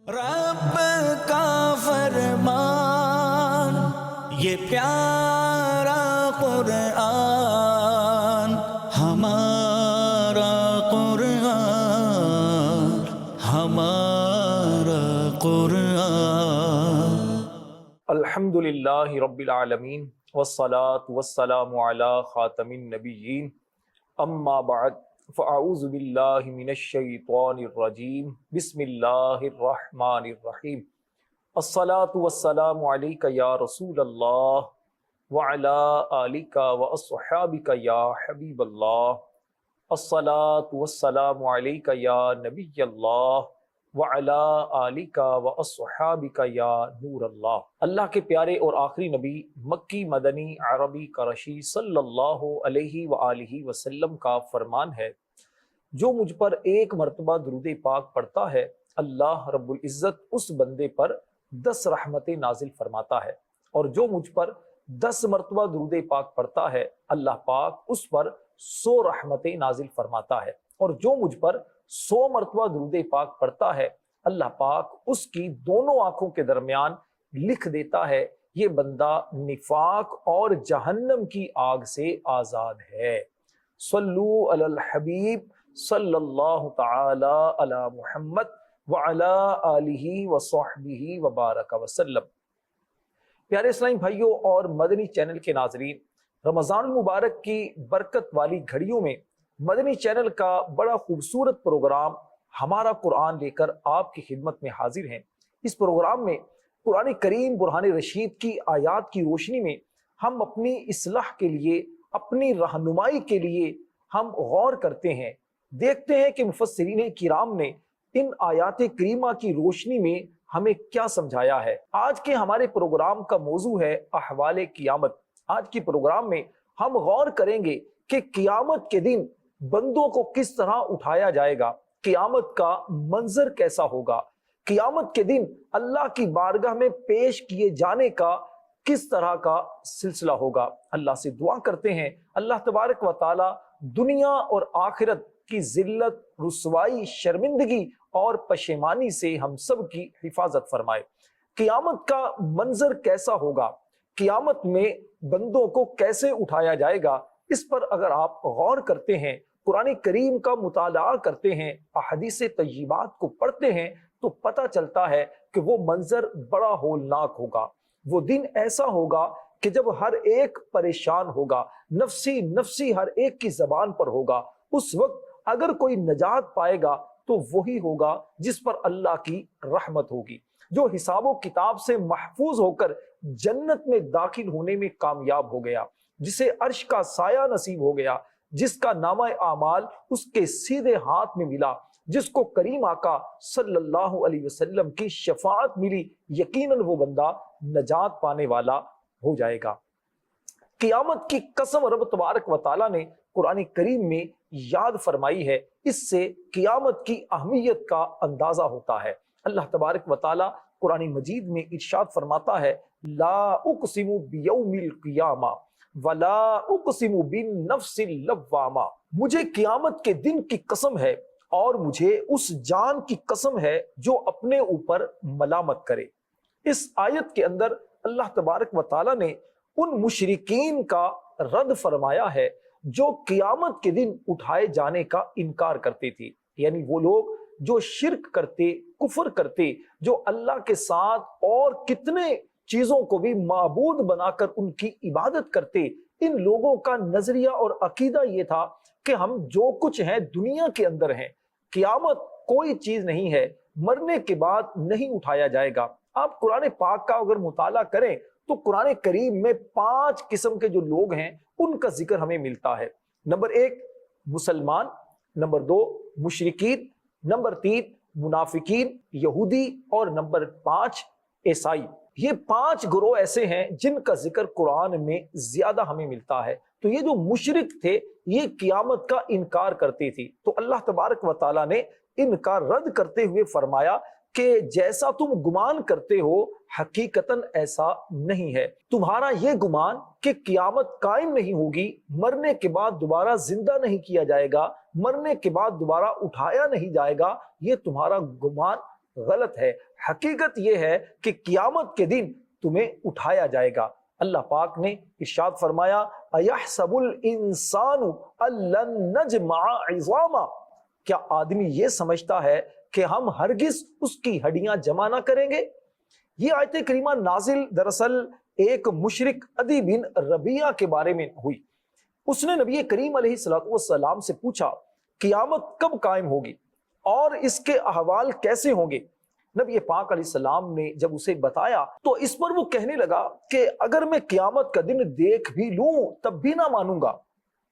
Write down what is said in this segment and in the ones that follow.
رب کا فرمان یہ پیارا قرآن، ہمارا قرآن، ہمارا قرآن۔ الحمدللہ رب العالمین والصلاة والسلام علی خاتم النبیین، اما بعد فاعوذ باللہ من الشیطان الرجیم، بسم اللہ الرحمن الرحیم۔ الصلاة والسلام علیک یا رسول اللہ وعلی آلک واصحابک یا حبیب اللہ۔ الصلاة والسلام علیک یا نبی اللہ وعلی آلک واصحابک یا نور اللہ۔ اللہ کے پیارے اور آخری نبی مکی مدنی عربی قرشی صلی اللہ علیہ وآلہ وسلم کا فرمان ہے، جو مجھ پر ایک مرتبہ درود پاک پڑھتا ہے اللہ رب العزت اس بندے پر 10 رحمتیں نازل فرماتا ہے، اور جو مجھ پر 10 مرتبہ درود پاک پڑھتا ہے اللہ پاک اس پر 100 رحمتیں نازل فرماتا ہے، اور جو مجھ پر 100 مرتبہ درود پاک پڑھتا ہے اللہ پاک اس کی دونوں آنکھوں کے درمیان لکھ دیتا ہے یہ بندہ نفاق اور جہنم کی آگ سے آزاد ہے۔ صلو علی الحبیب صلی اللہ تعالی علی محمد وعلی آلہ وصحبہ وبارک وسلم۔ پیارے اسلامی بھائیوں اور مدنی چینل کے ناظرین، رمضان المبارک کی برکت والی گھڑیوں میں مدنی چینل کا بڑا خوبصورت پروگرام ہمارا قرآن لے کر آپ کی خدمت میں حاضر ہیں۔ اس پروگرام میں قرآن کریم برہان رشید کی آیات کی روشنی میں ہم اپنی اصلاح کے لیے، اپنی رہنمائی کے لیے ہم غور کرتے ہیں، دیکھتے ہیں کہ مفسرین کرام نے ان آیات کریمہ کی روشنی میں ہمیں کیا سمجھایا ہے۔ آج کے ہمارے پروگرام کا موضوع ہے احوال قیامت۔ آج کی پروگرام میں ہم غور کریں گے کہ قیامت کے دن بندوں کو کس طرح اٹھایا جائے گا، قیامت کا منظر کیسا ہوگا، قیامت کے دن اللہ کی بارگاہ میں پیش کیے جانے کا کس طرح کا سلسلہ ہوگا۔ اللہ سے دعا کرتے ہیں اللہ تبارک و تعالی دنیا اور آخرت کی ذلت، رسوائی، شرمندگی اور پشیمانی سے ہم سب کی حفاظت فرمائے۔ قیامت کا منظر کیسا ہوگا، قیامت میں بندوں کو کیسے اٹھایا جائے گا، اس پر اگر آپ غور کرتے ہیں، قرآن کریم کا مطالعہ کرتے ہیں، احادیث طیبات کو پڑھتے ہیں، تو پتہ چلتا ہے کہ وہ منظر بڑا ہولناک ہوگا۔ وہ دن ایسا ہوگا کہ جب ہر ایک پریشان ہوگا، نفسی نفسی ہر ایک کی زبان پر ہوگا۔ اس وقت اگر کوئی نجات پائے گا تو وہی ہوگا جس پر اللہ کی رحمت ہوگی، جو حساب و کتاب سے محفوظ ہو کر جنت میں داخل ہونے میں کامیاب ہو گیا، جسے عرش کا سایہ نصیب ہو گیا، جس کا نامہ اعمال اس کے سیدھے ہاتھ میں ملا، جس کو کریم آقا صلی اللہ علیہ وسلم کی شفاعت ملی، یقیناً وہ بندہ نجات پانے والا ہو جائے گا۔ قیامت کی قسم رب تبارک و تعالیٰ نے قرآن کریم میں یاد فرمائی ہے، اس سے قیامت کی اہمیت کا اندازہ ہوتا ہے۔ اللہ تبارک و تعالیٰ قرآن مجید میں ارشاد فرماتا ہے، لا اقسم بیوم القیامہ ولا اقسم بالنفس اللوامہ، مجھے قیامت کے دن کی قسم ہے اور مجھے اس جان کی قسم ہے جو اپنے اوپر ملامت کرے۔ اس آیت کے اندر اللہ تبارک و تعالیٰ نے ان مشرکین کا رد فرمایا ہے جو قیامت کے دن اٹھائے جانے کا انکار کرتے تھے، یعنی وہ لوگ جو شرک کرتے، کفر کرتے، جو اللہ کے ساتھ اور کتنے چیزوں کو بھی معبود بنا کر ان کی عبادت کرتے۔ ان لوگوں کا نظریہ اور عقیدہ یہ تھا کہ ہم جو کچھ ہیں دنیا کے اندر ہیں، قیامت کوئی چیز نہیں ہے، مرنے کے بعد نہیں اٹھایا جائے گا۔ آپ قرآن پاک کا اگر مطالعہ کریں تو قرآن کریم میں 5 قسم کے جو لوگ ہیں ان کا ذکر ہمیں ملتا ہے۔ نمبر 1 مسلمان، نمبر 2 مشرکین، نمبر 3 منافقین یہودی، اور نمبر 5 عیسائی۔ یہ 5 گروہ ایسے ہیں جن کا ذکر قرآن میں زیادہ ہمیں ملتا ہے۔ تو یہ جو مشرک تھے یہ قیامت کا انکار کرتے تھے، تو اللہ تبارک و تعالیٰ نے ان کا رد کرتے ہوئے فرمایا کہ جیسا تم گمان کرتے ہو حقیقتاً ایسا نہیں ہے۔ تمہارا یہ گمان کہ قیامت قائم نہیں ہوگی، مرنے کے بعد دوبارہ زندہ نہیں کیا جائے گا، مرنے کے بعد دوبارہ اٹھایا نہیں جائے گا، یہ تمہارا گمان غلط ہے۔ حقیقت یہ ہے کہ قیامت کے دن تمہیں اٹھایا جائے گا۔ اللہ پاک نے ارشاد فرمایا اَيَحْسَبُ الْإِنسَانُ أَلَّن نَجْمَعَ عِظَامًا، کیا آدمی یہ سمجھتا ہے کہ ہم ہرگز اس کی ہڈیاں جمع نہ کریں گے؟ یہ آیت کریمہ نازل دراصل ایک مشرک عدی بن ربیعہ کے بارے میں ہوئی۔ اس نے نبی کریم علیہ السلام سے پوچھا قیامت کب قائم ہوگی اور اس کے احوال کیسے ہوں گے؟ نبی پاک علیہ السلام نے جب اسے بتایا تو اس پر وہ کہنے لگا کہ اگر میں قیامت کا دن دیکھ بھی لوں تب بھی نہ مانوں گا۔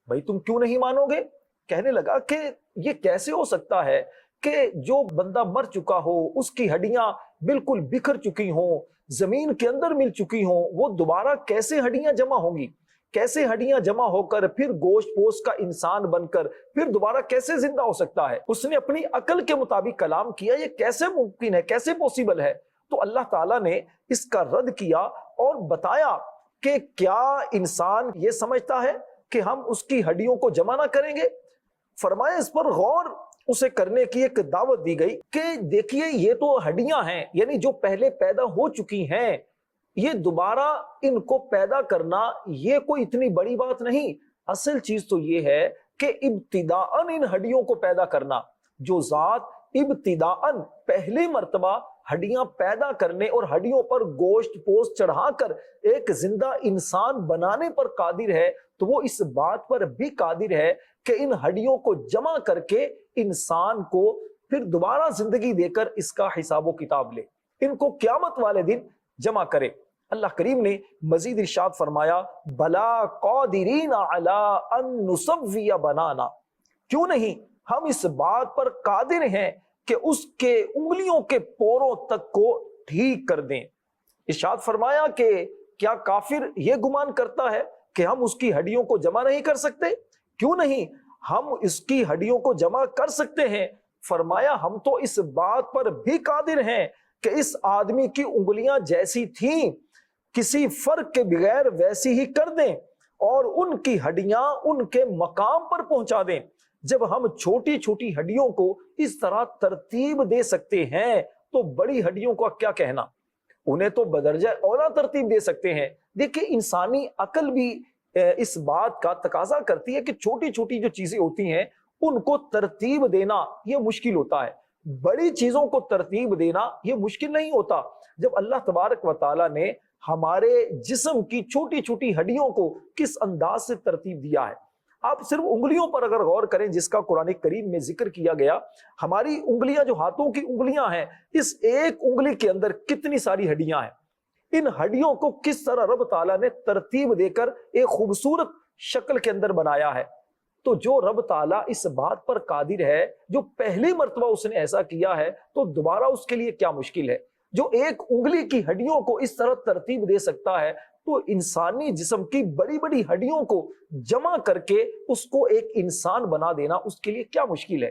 بھائی تم کیوں نہیں مانو گے؟ کہنے لگا کہ یہ کیسے ہو سکتا ہے کہ جو بندہ مر چکا ہو، اس کی ہڈیاں بالکل بکھر چکی ہوں، زمین کے اندر مل چکی ہوں، وہ دوبارہ کیسے ہڈیاں جمع ہوں گی؟ کیسے ہڈیاں جمع ہو کر پھر گوشت پوست کا انسان بن کر پھر دوبارہ کیسے زندہ ہو سکتا ہے؟ اس نے اپنی عقل کے مطابق کلام کیا، یہ کیسے ممکن ہے، کیسے پوسیبل ہے؟ تو اللہ تعالیٰ نے اس کا رد کیا اور بتایا کہ کیا انسان یہ سمجھتا ہے کہ ہم اس کی ہڈیوں کو جمع نہ کریں گے؟ فرمایا اس پر غور اسے کرنے کی ایک دعوت دی گئی کہ دیکھیے یہ تو ہڈیاں ہیں، یعنی جو پہلے پیدا ہو چکی ہیں، یہ دوبارہ ان کو پیدا کرنا یہ کوئی اتنی بڑی بات نہیں۔ اصل چیز تو یہ ہے کہ ابتداءً ان ہڈیوں کو پیدا کرنا، جو ذات ابتداءً پہلی مرتبہ ہڈیاں پیدا کرنے اور ہڈیوں پر گوشت پوست چڑھا کر ایک زندہ انسان بنانے پر قادر ہے، تو وہ اس بات پر بھی قادر ہے کہ ان ہڈیوں کو جمع کر کے انسان کو پھر دوبارہ زندگی دے کر اس کا حساب و کتاب لے، ان کو قیامت والے دن جمع کرے۔ اللہ کریم نے مزید ارشاد فرمایا بلا قادرین علی ان نسوی بنانا، کیوں نہیں ہم اس بات پر قادر ہیں کہ اس کے انگلیوں کے پوروں تک کو ٹھیک کر دیں۔ ارشاد فرمایا کہ کیا کافر یہ گمان کرتا ہے کہ ہم اس کی ہڈیوں کو جمع نہیں کر سکتے؟ کیوں نہیں ہم اس کی ہڈیوں کو جمع کر سکتے ہیں۔ فرمایا ہم تو اس بات پر بھی قادر ہیں کہ اس آدمی کی انگلیاں جیسی تھیں کسی فرق کے بغیر ویسی ہی کر دیں اور ان کی ہڈیاں ان کے مقام پر پہنچا دیں۔ جب ہم چھوٹی چھوٹی ہڈیوں کو اس طرح ترتیب دے سکتے ہیں تو بڑی ہڈیوں کا کیا کہنا، انہیں تو بدرجہ اولا ترتیب دے سکتے ہیں۔ دیکھیں انسانی عقل بھی اس بات کا تقاضا کرتی ہے کہ چھوٹی چھوٹی جو چیزیں ہوتی ہیں ان کو ترتیب دینا یہ مشکل ہوتا ہے، بڑی چیزوں کو ترتیب دینا یہ مشکل نہیں ہوتا۔ جب اللہ تبارک و تعالیٰ نے ہمارے جسم کی چھوٹی چھوٹی ہڈیوں کو کس انداز سے ترتیب دیا ہے، آپ صرف انگلیوں پر اگر غور کریں جس کا قرآن کریم میں ذکر کیا گیا، ہماری انگلیاں جو ہاتھوں کی انگلیاں ہیں، اس ایک انگلی کے اندر کتنی ساری ہڈیاں ہیں۔ ان ہڈیوں کو کس طرح رب تعالیٰ نے ترتیب دے کر ایک خوبصورت شکل کے اندر بنایا ہے۔ تو جو رب تعالیٰ اس بات پر قادر ہے، جو پہلی مرتبہ اس نے ایسا کیا ہے، تو دوبارہ اس کے لیے کیا مشکل ہے؟ جو ایک انگلی کی ہڈیوں کو اس طرح ترتیب دے سکتا ہے، تو انسانی جسم کی بڑی بڑی ہڈیوں کو جمع کر کے اس کو ایک انسان بنا دینا اس کے لیے کیا مشکل ہے؟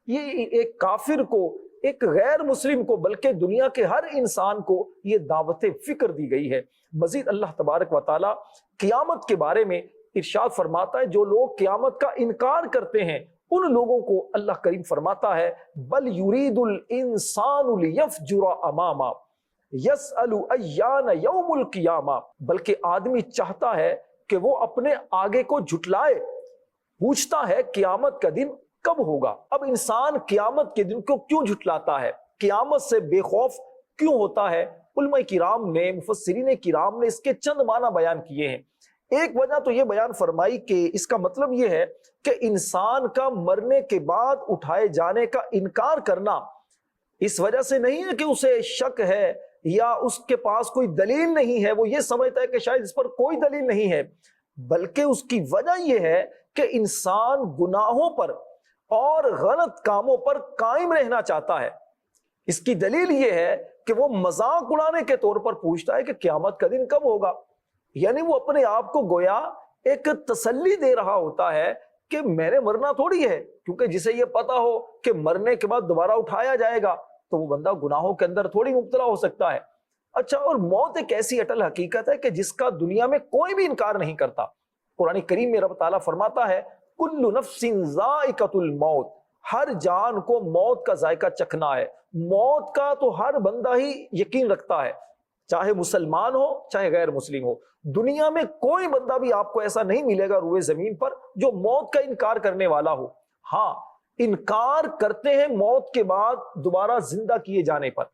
یہ ایک کافر کو، ایک غیر مسلم کو، بلکہ دنیا کے ہر انسان کو یہ دعوت فکر دی گئی ہے۔ مزید اللہ تبارک و تعالی قیامت کے بارے میں ارشاد فرماتا ہے جو لوگ قیامت کا انکار کرتے ہیں ان لوگوں کو اللہ کریم فرماتا ہے بل یرید الانسان لیفجر اماما یسأل ایان یوم القیامہ، بلکہ آدمی چاہتا ہے کہ وہ اپنے آگے کو جھٹلائے، پوچھتا ہے قیامت کا دن کب ہوگا۔ اب انسان قیامت کے دن کو کیوں جھٹلاتا ہے، قیامت سے بے خوف کیوں ہوتا ہے؟ علماء کرام نے، مفسرین کرام نے اس کے چند معنی بیان کیے ہیں۔ ایک وجہ تو یہ بیان فرمائی کہ اس کا مطلب یہ ہے کہ انسان کا مرنے کے بعد اٹھائے جانے کا انکار کرنا اس وجہ سے نہیں ہے کہ اسے شک ہے یا اس کے پاس کوئی دلیل نہیں ہے، وہ یہ سمجھتا ہے کہ شاید اس پر کوئی دلیل نہیں ہے، بلکہ اس کی وجہ یہ ہے کہ انسان گناہوں پر اور غلط کاموں پر قائم رہنا چاہتا ہے۔ اس کی دلیل یہ ہے کہ وہ مذاق اڑانے کے طور پر پوچھتا ہے کہ قیامت کا دن کب ہوگا، یعنی وہ اپنے آپ کو گویا ایک تسلی دے رہا ہوتا ہے کہ میں نے مرنا تھوڑی ہے، کیونکہ جسے یہ پتا ہو کہ مرنے کے بعد دوبارہ اٹھایا جائے گا تو وہ بندہ گناہوں کے اندر تھوڑی مبتلا ہو سکتا ہے۔ اچھا، اور موت ایک ایسی اٹل حقیقت ہے کہ جس کا دنیا میں کوئی بھی انکار نہیں کرتا۔ قرآن کریم میں رب تعالیٰ فرماتا ہے کل نفس ذائقۃ الموت، ہر جان کو موت کا ذائقہ چکھنا ہے. موت کا تو ہر بندہ ہی یقین رکھتا ہے, چاہے مسلمان ہو چاہے غیر مسلم ہو. دنیا میں کوئی بندہ بھی آپ کو ایسا نہیں ملے گا روئے زمین پر جو موت کا انکار کرنے والا ہو. ہاں, انکار کرتے ہیں موت کے بعد دوبارہ زندہ کیے جانے پر.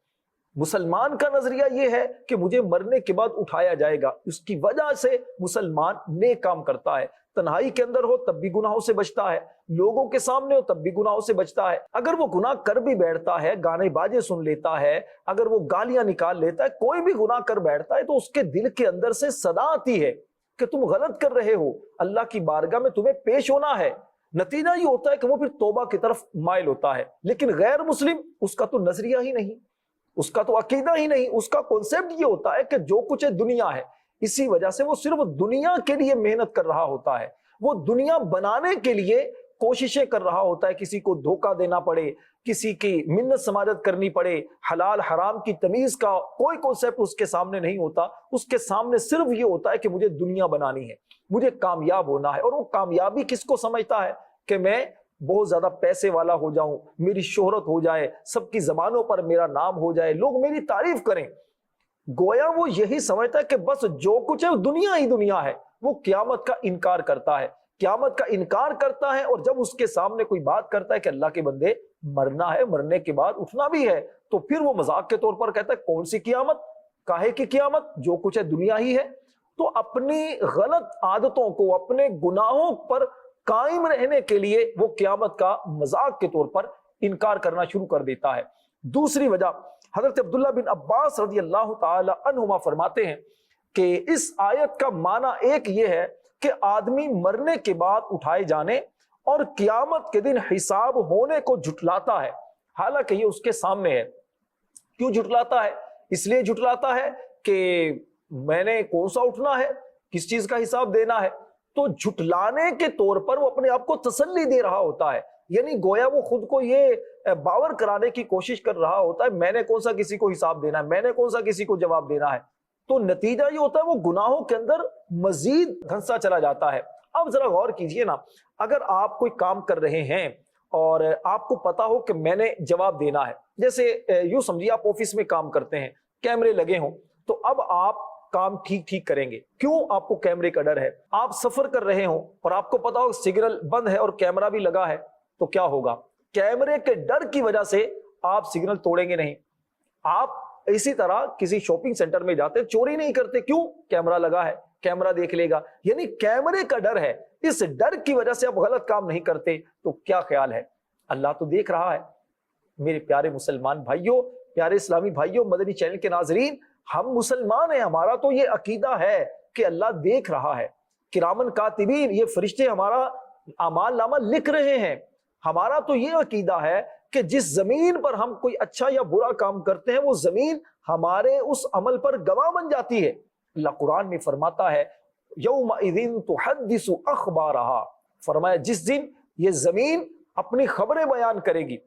مسلمان کا نظریہ یہ ہے کہ مجھے مرنے کے بعد اٹھایا جائے گا. اس کی وجہ سے مسلمان نیک کام کرتا ہے. تنہائی کے اندر ہو تب بھی گناہوں سے بچتا ہے, لوگوں کے سامنے ہو تب بھی گناہوں سے بچتا ہے. اگر وہ گناہ کر بھی بیٹھتا ہے, گانے باجے سن لیتا ہے, اگر وہ گالیاں نکال لیتا ہے, کوئی بھی گناہ کر بیٹھتا ہے تو اس کے دل کے اندر سے صدا آتی ہے کہ تم غلط کر رہے ہو, اللہ کی بارگاہ میں تمہیں پیش ہونا ہے. نتیجہ یہ ہوتا ہے کہ وہ پھر توبہ کی طرف مائل ہوتا ہے. لیکن غیر مسلم, اس کا تو نظریہ ہی نہیں, اس کا تو عقیدہ ہی نہیں, اس کا کنسیپٹ یہ ہوتا ہے کہ جو کچھ ہے دنیا ہے. اسی وجہ سے وہ صرف دنیا کے لیے محنت کر رہا ہوتا ہے, وہ دنیا بنانے کے لیے کوششیں کر رہا ہوتا ہے. کسی کو دھوکہ دینا پڑے, کسی کی منت سماجت کرنی پڑے, حلال حرام کی تمیز کا کوئی کنسیپٹ اس کے سامنے نہیں ہوتا. اس کے سامنے صرف یہ ہوتا ہے کہ مجھے دنیا بنانی ہے, مجھے کامیاب ہونا ہے. اور وہ کامیابی کس کو سمجھتا ہے کہ میں بہت زیادہ پیسے والا ہو جاؤں, میری شہرت ہو جائے, سب کی زبانوں پر میرا نام ہو جائے, لوگ میری تعریف کریں. گویا وہ یہی سمجھتا ہے کہ بس جو کچھ ہے وہ دنیا ہی دنیا ہے. وہ قیامت کا انکار کرتا ہے, قیامت کا انکار کرتا ہے. اور جب اس کے سامنے کوئی بات کرتا ہے کہ اللہ کے بندے مرنا ہے, مرنے کے بعد اٹھنا بھی ہے, تو پھر وہ مذاق کے طور پر کہتا ہے کون سی قیامت, کاہے کی قیامت, جو کچھ ہے دنیا ہی ہے. تو اپنی غلط عادتوں کو, اپنے گناہوں پر قائم رہنے کے لیے وہ قیامت کا مذاق کے طور پر انکار کرنا شروع کر دیتا ہے. دوسری وجہ, حضرت عبداللہ بن عباس رضی اللہ تعالی عنہما فرماتے ہیں کہ اس آیت کا معنی ایک یہ ہے کہ آدمی مرنے کے بعد اٹھائے جانے اور قیامت کے دن حساب ہونے کو جھٹلاتا ہے, حالانکہ یہ اس کے سامنے ہے. کیوں جھٹلاتا ہے؟ اس لیے جھٹلاتا ہے کہ میں نے کون سا اٹھنا ہے, کس چیز کا حساب دینا ہے. تو جھٹلانے کے طور پر وہ اپنے آپ کو تسلی دے رہا ہوتا ہے, یعنی گویا وہ خود کو یہ باور کرانے کی کوشش کر رہا ہوتا ہے میں نے کون سا کسی کو حساب دینا ہے, میں نے کون سا کسی کو جواب دینا ہے. تو نتیجہ یہ ہوتا ہے وہ گناہوں کے اندر مزید دھنسا چلا جاتا ہے. اب ذرا غور کیجئے نا, اگر آپ کوئی کام کر رہے ہیں اور آپ کو پتا ہو کہ میں نے جواب دینا ہے, جیسے یوں سمجھیے آپ آفس میں کام کرتے ہیں, کیمرے لگے ہوں, تو اب آپ کام ٹھیک کریں گے. کیوں؟ آپ کو کیمرے کا ڈر ہے. آپ سفر کر رہے ہوں اور آپ کو پتا ہو سگنل بند ہے اور کیمرہ بھی لگا ہے, تو کیا ہوگا؟ کیمرے کے ڈر کی وجہ سے آپ سگنل توڑیں گے نہیں. آپ اسی طرح کسی شاپنگ سینٹر میں جاتے, چوری نہیں کرتے, کیوں؟ کیمرہ لگا ہے, کیمرہ دیکھ لے گا. یعنی کیمرے کا ڈر ہے, اس ڈر کی وجہ سے آپ غلط کام نہیں کرتے. تو کیا خیال ہے, اللہ تو دیکھ رہا ہے. میرے پیارے مسلمان بھائیوں, پیارے اسلامی بھائیوں, مدنی چینل کے ناظرین, ہم مسلمان ہیں, ہمارا تو یہ عقیدہ ہے کہ اللہ دیکھ رہا ہے. کرامن کاتبین, یہ فرشتے ہمارا اعمال نامہ لکھ رہے ہیں. ہمارا تو یہ عقیدہ ہے کہ جس زمین پر ہم کوئی اچھا یا برا کام کرتے ہیں وہ زمین ہمارے اس عمل پر گواہ بن جاتی ہے. اللہ قرآن میں فرماتا ہے یومئذ تحدث اخبارہا, فرمایا جس دن یہ زمین اپنی خبریں بیان کرے گی,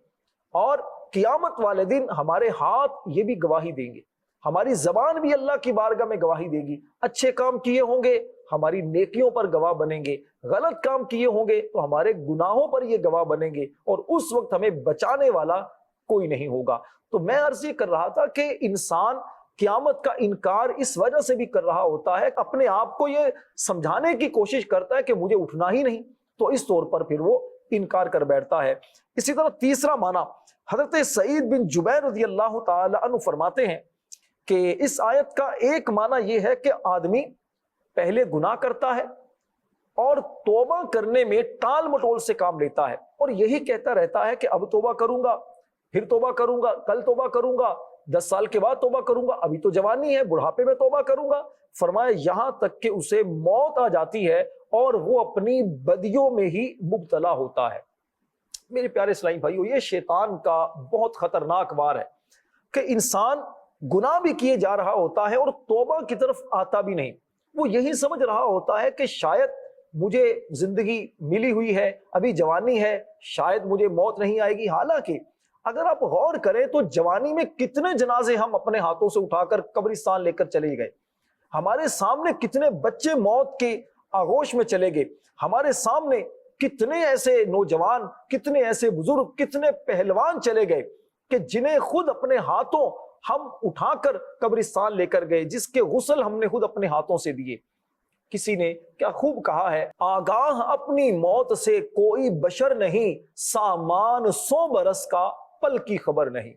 اور قیامت والے دن ہمارے ہاتھ یہ بھی گواہی دیں گے, ہماری زبان بھی اللہ کی بارگاہ میں گواہی دے گی. اچھے کام کیے ہوں گے ہماری نیکیوں پر گواہ بنیں گے, غلط کام کیے ہوں گے تو ہمارے گناہوں پر یہ گواہ بنیں گے, اور اس وقت ہمیں بچانے والا کوئی نہیں ہوگا. تو میں عرض یہ کر رہا تھا کہ انسان قیامت کا انکار اس وجہ سے بھی کر رہا ہوتا ہے, اپنے آپ کو یہ سمجھانے کی کوشش کرتا ہے کہ مجھے اٹھنا ہی نہیں, تو اس طور پر پھر وہ انکار کر بیٹھتا ہے. اسی طرح تیسرا معنی, حضرت سعید بن جبیر رضی اللہ تعالی عنہ فرماتے ہیں کہ اس آیت کا ایک معنی یہ ہے کہ آدمی پہلے گناہ کرتا ہے اور توبہ کرنے میں ٹال مٹول سے کام لیتا ہے, اور یہی کہتا رہتا ہے کہ اب توبہ کروں گا, پھر توبہ کروں گا, کل توبہ کروں گا, 10 سال کے بعد توبہ کروں گا, ابھی تو جوانی ہے, بڑھاپے میں توبہ کروں گا. فرمایا یہاں تک کہ اسے موت آ جاتی ہے اور وہ اپنی بدیوں میں ہی مبتلا ہوتا ہے. میرے پیارے اسلامی بھائیو, یہ شیطان کا بہت خطرناک وار ہے کہ انسان گناہ بھی کیے جا رہا ہوتا ہے اور توبہ کی طرف آتا بھی نہیں. وہ یہی سمجھ رہا ہوتا ہے کہ شاید مجھے زندگی ملی ہوئی ہے, ابھی جوانی ہے, شاید مجھے موت نہیں آئے گی. حالانکہ اگر آپ غور کریں تو جوانی میں کتنے جنازے ہم اپنے ہاتھوں سے اٹھا کر قبرستان لے کر چلے گئے, ہمارے سامنے کتنے بچے موت کے آغوش میں چلے گئے, ہمارے سامنے کتنے ایسے نوجوان، کتنے ایسے بزرگ، کتنے پہلوان چلے گئے کہ جنہیں خود اپنے ہاتھوں ہم اٹھا کر قبرستان لے کر گئے، جس کے غسل ہم نے خود اپنے ہاتھوں سے دیے۔ کسی نے کیا خوب کہا ہے، آگاہ اپنی موت سے کوئی بشر نہیں، سامان 100 برس کا پل کی خبر نہیں۔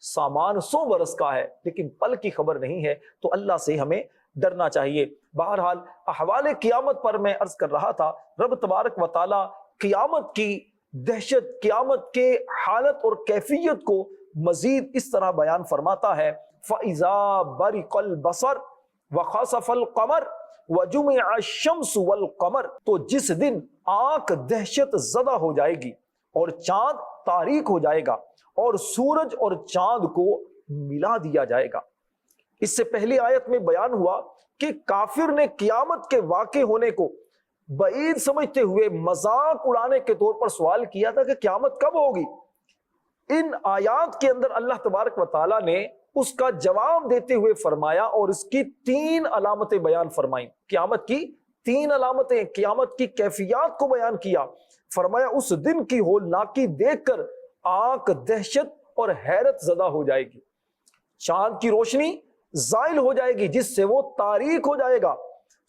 سامان 100 برس کا ہے لیکن پل کی خبر نہیں ہے، تو اللہ سے ہمیں ڈرنا چاہیے۔ بہرحال احوال قیامت پر میں عرض کر رہا تھا، رب تبارک و تعالی قیامت کی دہشت، قیامت کے حالت اور کیفیت کو مزید اس طرح بیان فرماتا ہے، فَإِذَا بَرِقَ الْبَصَرُ وَخَسَفَ الْقَمَرُ وَجُمِعَ الشَّمْسُ وَالْقَمَرُ، تو جس دن آنکھ دہشت زدہ ہو جائے گی اور چاند تاریک ہو جائے گا اور سورج اور چاند کو ملا دیا جائے گا۔ اس سے پہلی آیت میں بیان ہوا کہ کافر نے قیامت کے واقع ہونے کو بعید سمجھتے ہوئے مذاق اڑانے کے طور پر سوال کیا تھا کہ قیامت کب ہوگی۔ ان آیات کے اندر اللہ تبارک و تعالیٰ نے اس کا جواب دیتے ہوئے فرمایا اور اس کی 3 علامتیں بیان فرمائیں۔ قیامت کی 3 علامتیں، قیامت کی کیفیات کو بیان کیا۔ فرمایا اس دن کی ہولناکی دیکھ کر آنکھ دہشت اور حیرت زدہ ہو جائے گی، چاند کی روشنی زائل ہو جائے گی جس سے وہ تاریک ہو جائے گا،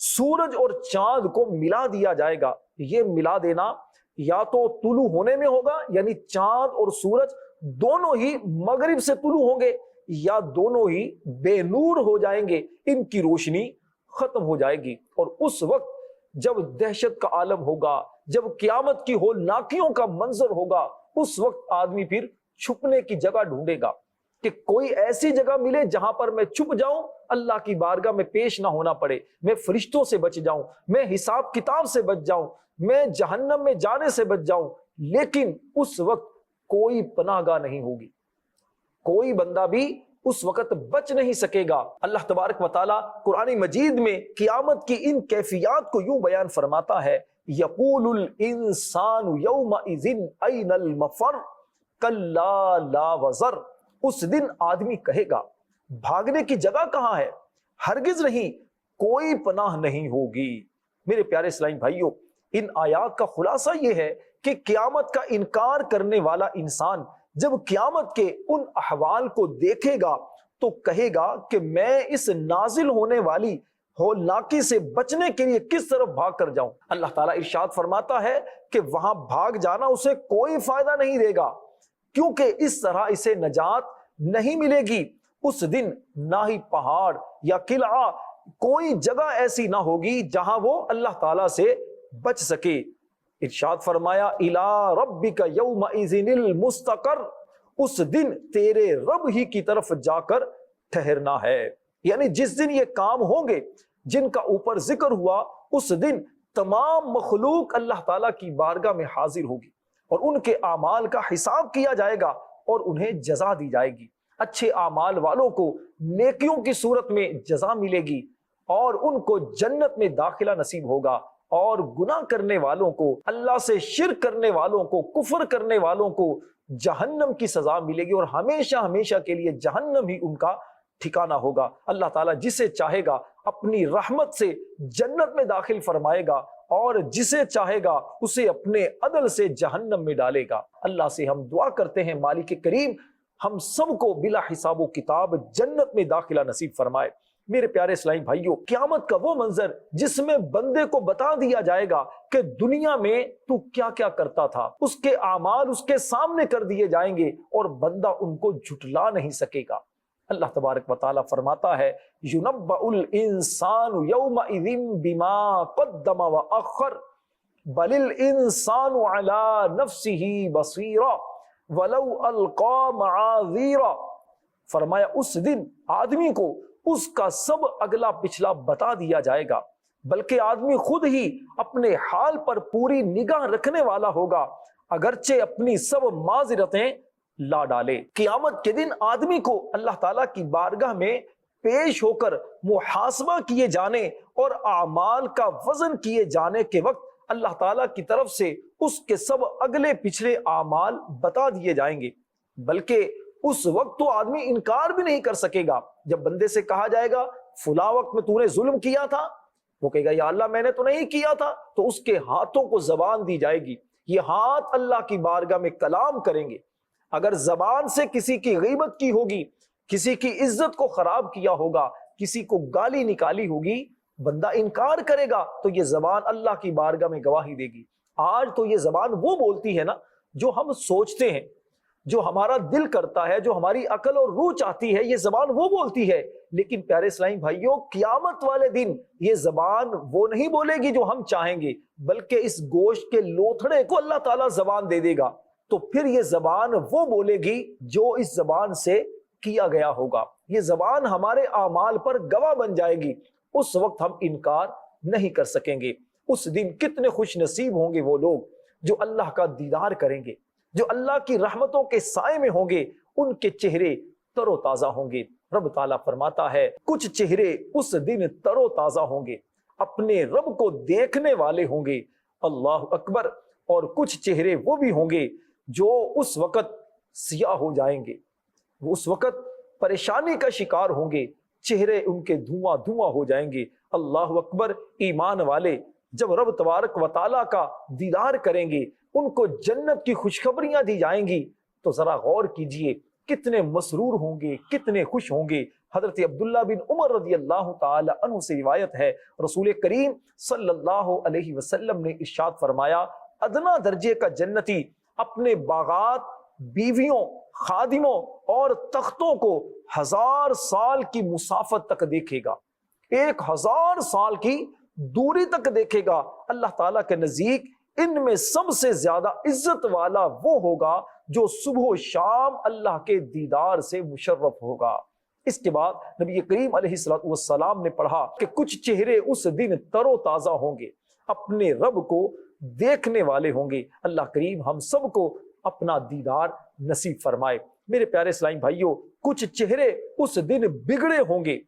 سورج اور چاند کو ملا دیا جائے گا۔ یہ ملا دینا یا تو طلوع ہونے میں ہوگا، یعنی چاند اور سورج دونوں ہی مغرب سے طلوع ہوں گے، یا دونوں ہی بے نور ہو جائیں گے، ان کی روشنی ختم ہو جائے گی۔ اور اس وقت جب دہشت کا عالم ہوگا، جب قیامت کی ہولناکیوں کا منظر ہوگا، اس وقت آدمی پھر چھپنے کی جگہ ڈھونڈے گا کہ کوئی ایسی جگہ ملے جہاں پر میں چھپ جاؤں، اللہ کی بارگاہ میں پیش نہ ہونا پڑے، میں فرشتوں سے بچ جاؤں، میں حساب کتاب سے بچ جاؤں، میں جہنم میں جانے سے بچ جاؤں۔ لیکن اس وقت کوئی پناہ گاہ نہیں ہوگی، کوئی بندہ بھی اس وقت بچ نہیں سکے گا۔ اللہ تبارک و تعالیٰ قرآن مجید میں قیامت کی ان کیفیات کو یوں بیان فرماتا ہے، یقول الانسان یومئذ این المفر کلا لا وزر، اس دن آدمی کہے گا بھاگنے کی جگہ کہاں ہے، ہرگز نہیں، کوئی پناہ نہیں ہوگی۔ میرے پیارے اسلامی بھائیوں، ان آیات کا خلاصہ یہ ہے کہ قیامت کا انکار کرنے والا انسان جب قیامت کے ان احوال کو دیکھے گا تو کہے گا کہ میں اس نازل ہونے والی ہولناکی سے بچنے کے لیے کس طرف بھاگ کر جاؤں۔ اللہ تعالیٰ ارشاد فرماتا ہے کہ وہاں بھاگ جانا اسے کوئی فائدہ نہیں دے گا، کیونکہ اس طرح اسے نجات نہیں ملے گی۔ اس دن نہ ہی پہاڑ یا قلعہ، کوئی جگہ ایسی نہ ہوگی جہاں وہ اللہ تعالیٰ سے بچ سکے۔ ارشاد فرمایا اِلَىٰ رَبِّكَ يَوْمَئِذٍ الْمُسْتَقَرُّ، اس دن تیرے رب ہی کی طرف جا کر ٹھہرنا ہے۔ یعنی جس دن یہ کام ہوں گے جن کا اوپر ذکر ہوا، اس دن تمام مخلوق اللہ تعالیٰ کی بارگاہ میں حاضر ہوگی اور ان کے اعمال کا حساب کیا جائے گا اور انہیں جزا دی جائے گی۔ اچھے اعمال والوں کو نیکیوں کی صورت میں جزا ملے گی اور ان کو جنت میں داخلہ نصیب ہوگا، اور گناہ کرنے والوں کو، اللہ سے شرک کرنے والوں کو، کفر کرنے والوں کو جہنم کی سزا ملے گی اور ہمیشہ ہمیشہ کے لیے جہنم ہی ان کا ٹھکانہ ہوگا۔ اللہ تعالیٰ جسے چاہے گا اپنی رحمت سے جنت میں داخل فرمائے گا اور جسے چاہے گا اسے اپنے عدل سے جہنم میں ڈالے گا۔ اللہ سے ہم دعا کرتے ہیں مالک کریم ہم سب کو بلا حساب و کتاب جنت میں داخلہ نصیب فرمائے۔ میرے پیارے اسلامی بھائیوں، قیامت کا وہ منظر جس میں بندے کو بتا دیا جائے گا کہ دنیا میں تو کیا کیا کرتا تھا، اس کے اعمال اس کے سامنے کر دیے جائیں گے اور بندہ ان کو جھٹلا نہیں سکے گا۔ اللہ تبارک و تعالیٰ فرماتا ہے یُنَبَّأُ الْإِنسَانُ يَوْمَئِذٍ بِمَا قَدَّمَ وَأَخَّرَ بَلِ الْإِنسَانُ عَلَى نَفْسِهِ بَصِيرًا وَلَوْ أَلْقَى مَعَاذِيرًا، فرمایا اس دن آدمی کو اس کا سب اگلا پچھلا بتا دیا جائے گا، بلکہ آدمی خود ہی اپنے حال پر پوری نگاہ رکھنے والا ہوگا، اگرچہ اپنی سب معذرتیں لا ڈالے۔ قیامت کے دن آدمی کو اللہ تعالیٰ کی بارگاہ میں پیش ہو کر محاسبہ کیے جانے اور اعمال کا وزن کیے جانے کے وقت اللہ تعالیٰ کی طرف سے اس کے سب اگلے پچھلے اعمال بتا دیے جائیں گے، بلکہ اس وقت تو آدمی انکار بھی نہیں کر سکے گا۔ جب بندے سے کہا جائے گا فلاں وقت میں تو نے ظلم کیا تھا، وہ کہے گا یا اللہ میں نے تو نہیں کیا تھا، تو اس کے ہاتھوں کو زبان دی جائے گی، یہ ہاتھ اللہ کی بارگاہ میں کلام کریں گے۔ اگر زبان سے کسی کی غیبت کی ہوگی، کسی کی عزت کو خراب کیا ہوگا، کسی کو گالی نکالی ہوگی، بندہ انکار کرے گا تو یہ زبان اللہ کی بارگاہ میں گواہی دے گی۔ آج تو یہ زبان وہ بولتی ہے نا جو ہم سوچتے ہیں، جو ہمارا دل کرتا ہے، جو ہماری عقل اور روح چاہتی ہے، یہ زبان وہ بولتی ہے۔ لیکن پیارے اسلامی بھائیوں، قیامت والے دن یہ زبان وہ نہیں بولے گی جو ہم چاہیں گے، بلکہ اس گوشت کے لوتھڑے کو اللہ تعالیٰ زبان دے دے گا، تو پھر یہ زبان وہ بولے گی جو اس زبان سے کیا گیا ہوگا۔ یہ زبان ہمارے اعمال پر گواہ بن جائے گی، اس وقت ہم انکار نہیں کر سکیں گے۔ اس دن کتنے خوش نصیب ہوں گے وہ لوگ جو اللہ کا دیدار کریں گے، جو اللہ کی رحمتوں کے سائے میں ہوں گے، ان کے چہرے تر و تازہ ہوں گے۔ رب تعالیٰ فرماتا ہے کچھ چہرے اس دن تر و تازہ ہوں گے، اپنے رب کو دیکھنے والے ہوں گے، اللہ اکبر، اور کچھ چہرے وہ بھی ہوں گے جو اس وقت سیاہ ہو جائیں گے، وہ اس وقت پریشانی کا شکار ہوں گے، چہرے ان کے دھواں دھواں ہو جائیں گے۔ اللہ اکبر۔ ایمان والے جب رب تبارک و تعالیٰ کا دیدار کریں گے، ان کو جنت کی خوشخبریاں دی جائیں گی، تو ذرا غور کیجئے کتنے مسرور ہوں گے، کتنے خوش ہوں گے۔ حضرت عبداللہ بن عمر رضی اللہ تعالی عنہ سے روایت ہے، رسول کریم صلی اللہ علیہ وسلم نے ارشاد فرمایا، ادنا درجے کا جنتی اپنے باغات، بیویوں، خادموں اور تختوں کو 1000 سال کی مسافت تک دیکھے گا، 1000 سال کی دوری تک دیکھے گا۔ اللہ تعالیٰ کے نزدیک ان میں سب سے زیادہ عزت والا وہ ہوگا جو صبح و شام اللہ کے دیدار سے مشرف ہوگا۔ اس کے بعد نبی کریم علیہ السلام نے پڑھا کہ کچھ چہرے اس دن تر و تازہ ہوں گے، اپنے رب کو دیکھنے والے ہوں گے۔ اللہ کریم ہم سب کو اپنا دیدار نصیب فرمائے۔ میرے پیارے اسلامی بھائیوں، کچھ چہرے اس دن بگڑے ہوں گے،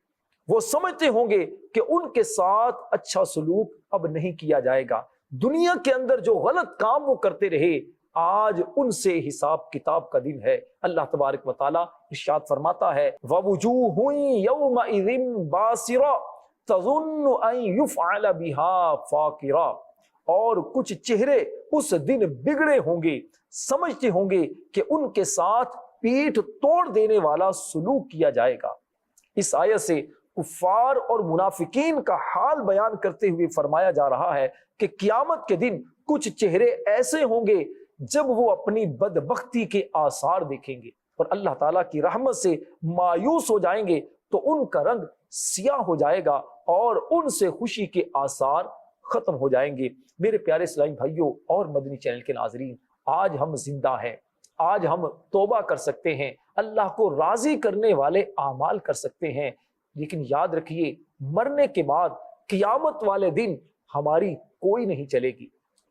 وہ سمجھتے ہوں گے کہ ان کے ساتھ اچھا سلوک اب نہیں کیا جائے گا، دنیا کے اندر جو غلط کام وہ کرتے رہے، آج ان سے حساب کتاب کا دن ہے۔ اللہ تبارک و تعالی ارشاد فرماتا ہے وَوُجُوهٌ يَوْمَئِذٍ بَاسِرَةٌ تَظُنُّ أَن يُفْعَلَ بِهَا فَاقِرَةٌ، اور کچھ چہرے اس دن بگڑے ہوں گے، سمجھتے ہوں گے کہ ان کے ساتھ پیٹھ توڑ دینے والا سلوک کیا جائے گا۔ اس آیت سے کفار اور منافقین کا حال بیان کرتے ہوئے فرمایا جا رہا ہے کہ قیامت کے دن کچھ چہرے ایسے ہوں گے جب وہ اپنی بدبختی کے آثار دیکھیں گے اور اللہ تعالیٰ کی رحمت سے مایوس ہو جائیں گے، تو ان کا رنگ سیاہ ہو جائے گا اور ان سے خوشی کے آثار ختم ہو جائیں گے۔ میرے پیارے اسلامی بھائیوں اور مدنی چینل کے ناظرین، آج ہم زندہ ہیں، آج ہم توبہ کر سکتے ہیں، اللہ کو راضی کرنے والے اعمال کر سکتے ہیں، لیکن یاد رکھیے مرنے کے بعد قیامت والے دن ہماری کوئی نہیں چلے گی۔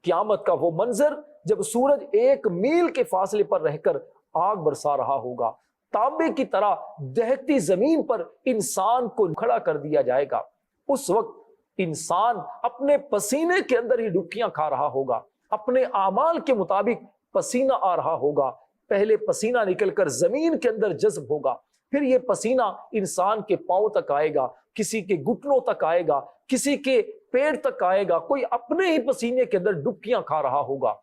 قیامت کا وہ منظر جب سورج 1 میل کے فاصلے پر رہ کر آگ برسا رہا ہوگا، تانبے کی طرح دہکتی زمین پر انسان کو کھڑا کر دیا جائے گا، اس وقت انسان اپنے پسینے کے اندر ہی ڈبکیاں کھا رہا ہوگا، اپنے اعمال کے مطابق پسینہ آ رہا ہوگا۔ پہلے پسینہ نکل کر زمین کے اندر جذب ہوگا، پھر یہ پسینہ انسان کے پاؤں تک آئے گا، کسی کے گھٹنوں تک آئے گا، کسی کے پیٹ تک آئے گا، کوئی اپنے ہی پسینے کے اندر ڈبکیاں کھا رہا ہوگا۔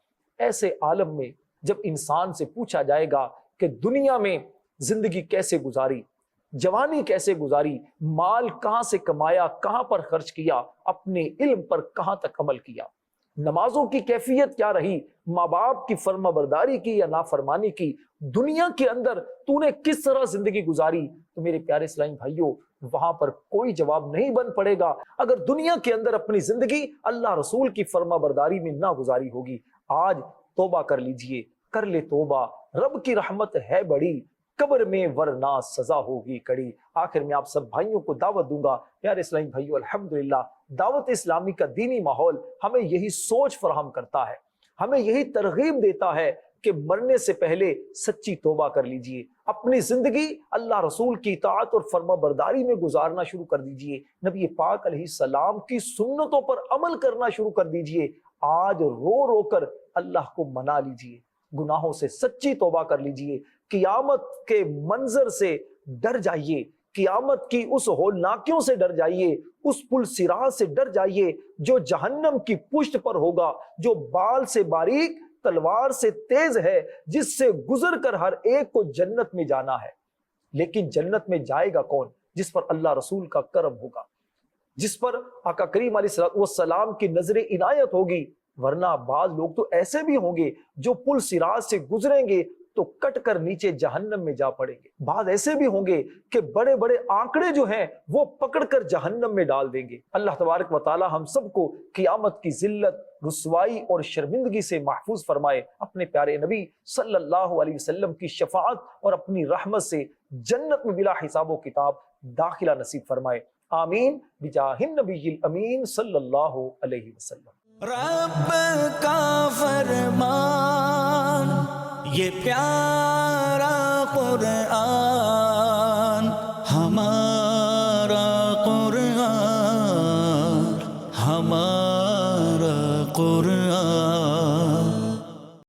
ایسے عالم میں جب انسان سے پوچھا جائے گا کہ دنیا میں زندگی کیسے گزاری، جوانی کیسے گزاری، مال کہاں سے کمایا، کہاں پر خرچ کیا، اپنے علم پر کہاں تک عمل کیا، نمازوں کی کیفیت کیا رہی، ماں باپ کی فرما برداری کی یا نافرمانی کی، دنیا کے اندر تو نے کس طرح زندگی گزاری، تو میرے پیارے اسلامی بھائیوں وہاں پر کوئی جواب نہیں بن پڑے گا اگر دنیا کے اندر اپنی زندگی اللہ رسول کی فرما برداری میں نہ گزاری ہوگی۔ آج توبہ کر لیجئے، کر لے توبہ، رب کی رحمت ہے بڑی، قبر میں ورنہ سزا ہوگی کڑی۔ آخر میں آپ سب بھائیوں کو دعوت دوں گا، پیارے اسلامی بھائیوں، الحمدللہ دعوت اسلامی کا دینی ماحول ہمیں یہی سوچ فراہم کرتا ہے، ہمیں یہی ترغیب دیتا ہے کہ مرنے سے پہلے سچی توبہ کر لیجئے، اپنی زندگی اللہ رسول کی اطاعت اور فرما برداری میں گزارنا شروع کر دیجئے، نبی پاک علیہ السلام کی سنتوں پر عمل کرنا شروع کر دیجئے۔ آج رو رو کر اللہ کو منا لیجئے، گناہوں سے سچی توبہ کر لیجئے، قیامت کے منظر سے ڈر جائیے، قیامت کی اس ہولناکیوں سے ڈر جائیے، اس پل صراط سے ڈر جائیے جو جہنم کی پشت پر ہوگا، جو بال سے باریک تلوار سے تیز ہے، جس سے گزر کر ہر ایک کو جنت میں جانا ہے۔ لیکن جنت میں جائے گا کون؟ جس پر اللہ رسول کا کرم ہوگا، جس پر آقا کریم علیہ السلام کی نظر عنایت ہوگی۔ ورنہ بعض لوگ تو ایسے بھی ہوں گے جو پل صراط سے گزریں گے تو کٹ کر نیچے جہنم میں جا پڑیں گے۔ بعض ایسے بھی ہوں گے کہ بڑے بڑے آنکڑے جو ہیں وہ پکڑ کر جہنم میں ڈال دیں گے۔ اللہ تبارک و تعالی ہم سب کو قیامت کی ذلت، رسوائی اور شرمندگی سے محفوظ فرمائے، اپنے پیارے نبی صلی اللہ علیہ وسلم کی شفاعت اور اپنی رحمت سے جنت میں بلا حساب و کتاب داخلہ نصیب فرمائے، آمین بجاہ النبی الامین صلی اللہ علیہ وسلم۔ رب کا فرمان یہ پیارا قرآن